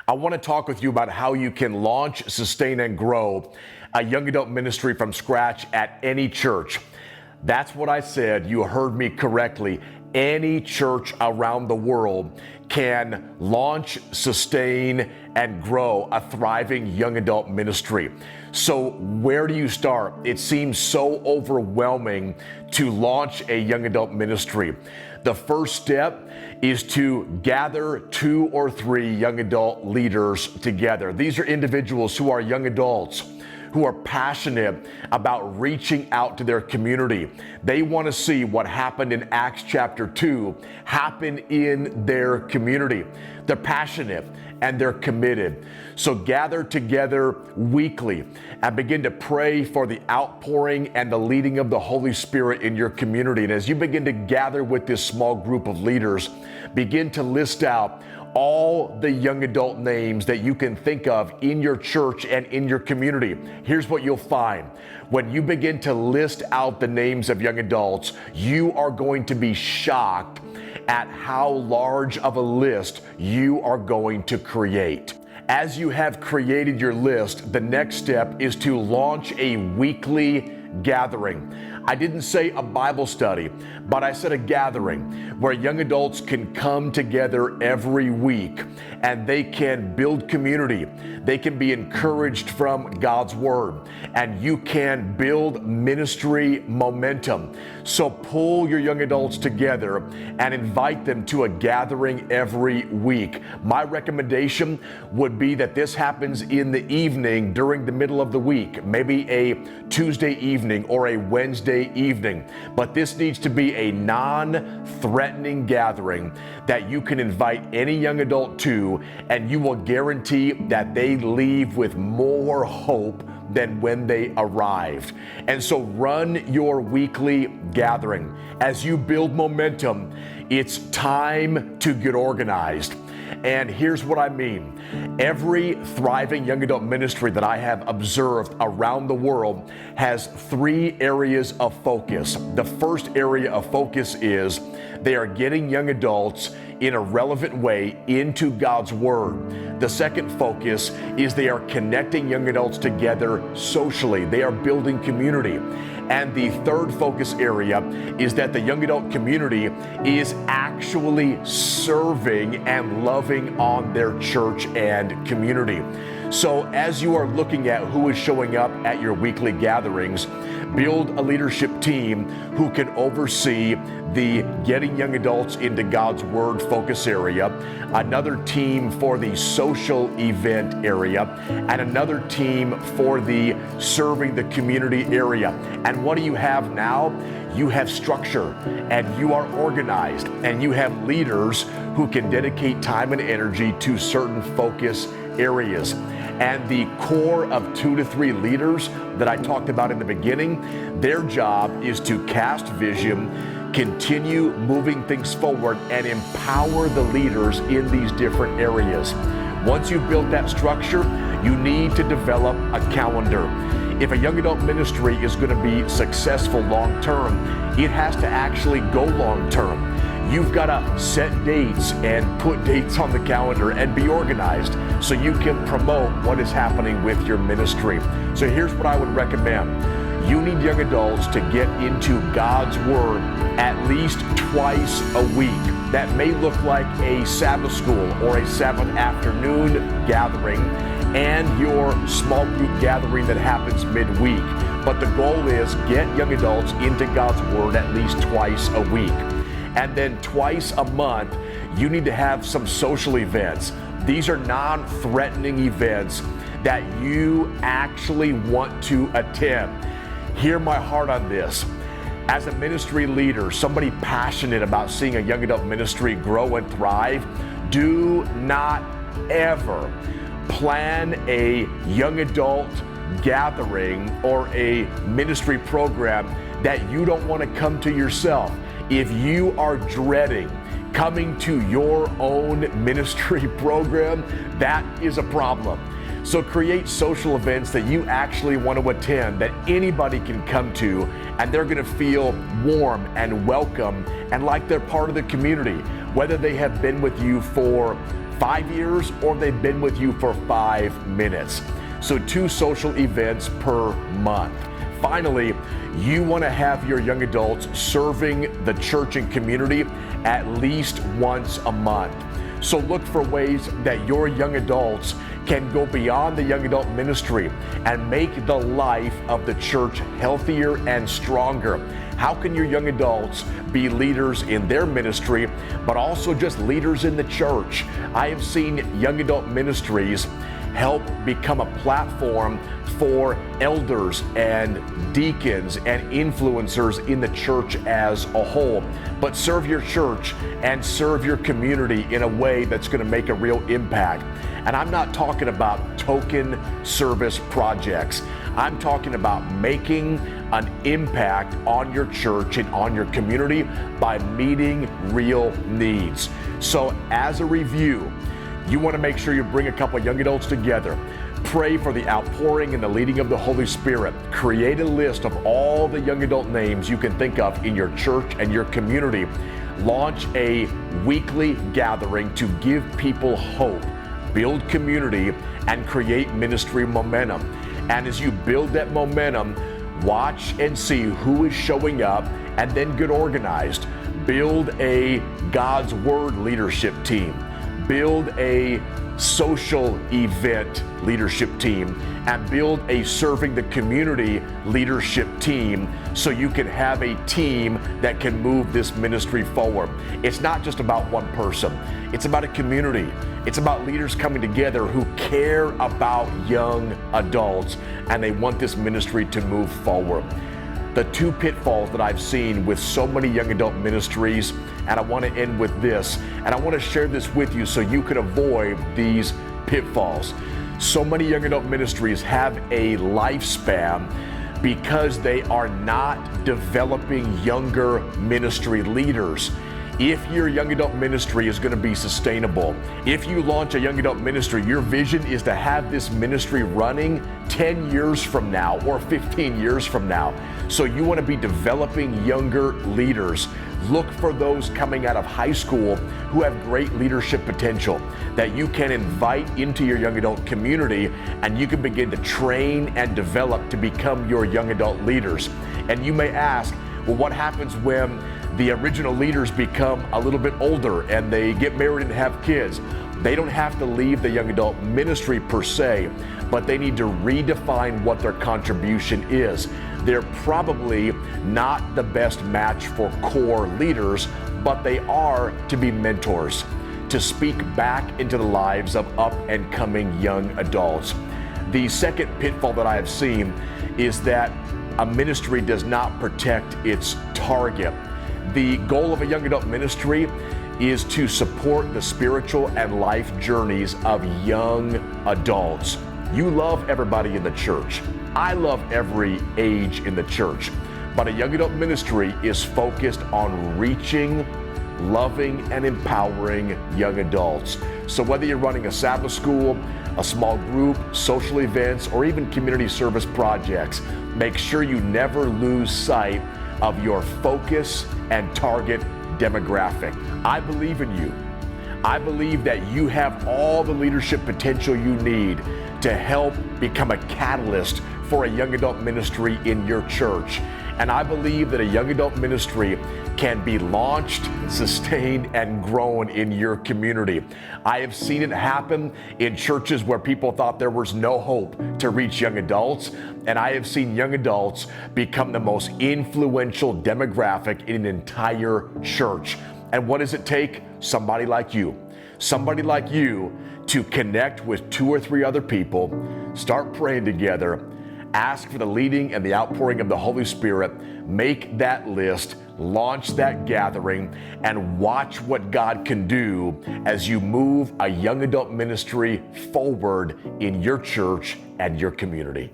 I want to talk with you about how you can launch, sustain, and grow a young adult ministry from scratch at any church. That's what I said. You heard me correctly. Any church around the world can launch, sustain, and grow a thriving young adult ministry. So where do you start? It seems so overwhelming to launch a young adult ministry. The first step is to gather 2 or 3 young adult leaders together. These are individuals who are young adults who are passionate about reaching out to their community. They want to see what happened in Acts chapter 2 happen in their community. They're passionate and they're committed. So gather together weekly and begin to pray for the outpouring and the leading of the Holy Spirit in your community. And as you begin to gather with this small group of leaders, begin to list out all the young adult names that you can think of in your church and in your community. Here's what you'll find. When you begin to list out the names of young adults, you are going to be shocked at how large of a list you are going to create. As you have created your list, the next step is to launch a weekly gathering. I didn't say a Bible study, but I said a gathering where young adults can come together every week and they can build community. They can be encouraged from God's Word, and you can build ministry momentum. So pull your young adults together and invite them to a gathering every week. My recommendation would be that this happens in the evening during the middle of the week, maybe a Tuesday evening or a Wednesday evening. But this needs to be a non-threatening gathering that you can invite any young adult to, and you will guarantee that they leave with more hope than when they arrived. And so run your weekly gathering. As you build momentum, it's time to get organized. And here's what I mean. Every thriving young adult ministry that I have observed around the world has 3 areas of focus. The first area of focus is they are getting young adults in a relevant way into God's Word. The second focus is they are connecting young adults together socially. They are building community. And the third focus area is that the young adult community is actually serving and loving on their church and community. So as you are looking at who is showing up at your weekly gatherings, build a leadership team who can oversee the getting young adults into God's Word focus area, another team for the social event area, and another team for the serving the community area. And what do you have now? You have structure, and you are organized, and you have leaders who can dedicate time and energy to certain focus areas. And the core of 2 to 3 leaders that I talked about in the beginning, their job is to cast vision, continue moving things forward, and empower the leaders in these different areas. Once you've built that structure, you need to develop a calendar. If a young adult ministry is going to be successful long term, it has to actually go long term. You've got to set dates and put dates on the calendar and be organized so you can promote what is happening with your ministry. So here's what I would recommend. You need young adults to get into God's Word at least twice a week. That may look like a Sabbath school or a Sabbath afternoon gathering and your small group gathering that happens midweek. But the goal is get young adults into God's Word at least twice a week. And then twice a month, you need to have some social events. These are non-threatening events that you actually want to attend. Hear my heart on this. As a ministry leader, somebody passionate about seeing a young adult ministry grow and thrive, do not ever plan a young adult gathering or a ministry program that you don't want to come to yourself. If you are dreading coming to your own ministry program, that is a problem. So create social events that you actually want to attend, that anybody can come to, and they're going to feel warm and welcome and like they're part of the community, whether they have been with you for 5 years, or they've been with you for 5 minutes. So 2 social events per month. Finally, you want to have your young adults serving the church and community at least once a month. So look for ways that your young adults can go beyond the young adult ministry and make the life of the church healthier and stronger. How can your young adults be leaders in their ministry, but also just leaders in the church? I have seen young adult ministries help become a platform for elders and deacons and influencers in the church as a whole. But serve your church and serve your community in a way that's going to make a real impact. And I'm not talking about token service projects. I'm talking about making an impact on your church and on your community by meeting real needs. So as a review, you want to make sure you bring a couple of young adults together. Pray for the outpouring and the leading of the Holy Spirit. Create a list of all the young adult names you can think of in your church and your community. Launch a weekly gathering to give people hope, build community, and create ministry momentum. And as you build that momentum, watch and see who is showing up and then get organized. Build a God's Word leadership team. Build a social event leadership team, and build a serving the community leadership team so you can have a team that can move this ministry forward. It's not just about one person. It's about a community. It's about leaders coming together who care about young adults and they want this ministry to move forward. The 2 pitfalls that I've seen with so many young adult ministries, and I want to end with this, and I want to share this with you so you can avoid these pitfalls. So many young adult ministries have a lifespan because they are not developing younger ministry leaders. If your young adult ministry is going to be sustainable, if you launch a young adult ministry, your vision is to have this ministry running 10 years from now or 15 years from now. So you want to be developing younger leaders. Look for those coming out of high school who have great leadership potential that you can invite into your young adult community, and you can begin to train and develop to become your young adult leaders. And you may ask, well, what happens when the original leaders become a little bit older and they get married and have kids? They don't have to leave the young adult ministry per se, but they need to redefine what their contribution is. They're probably not the best match for core leaders, but they are to be mentors, to speak back into the lives of up and coming young adults. The second pitfall that I have seen is that a ministry does not protect its target. The goal of a young adult ministry is to support the spiritual and life journeys of young adults. You love everybody in the church. I love every age in the church. But a young adult ministry is focused on reaching, loving, and empowering young adults. So whether you're running a Sabbath school, a small group, social events, or even community service projects, make sure you never lose sight of your focus and target demographic. I believe in you. I believe that you have all the leadership potential you need to help become a catalyst for a young adult ministry in your church. And I believe that a young adult ministry can be launched, sustained, and grown in your community. I have seen it happen in churches where people thought there was no hope to reach young adults, and I have seen young adults become the most influential demographic in an entire church. And what does it take? Somebody like you. Somebody like you to connect with 2 or 3 other people, start praying together, ask for the leading and the outpouring of the Holy Spirit, make that list, launch that gathering, and watch what God can do as you move a young adult ministry forward in your church and your community.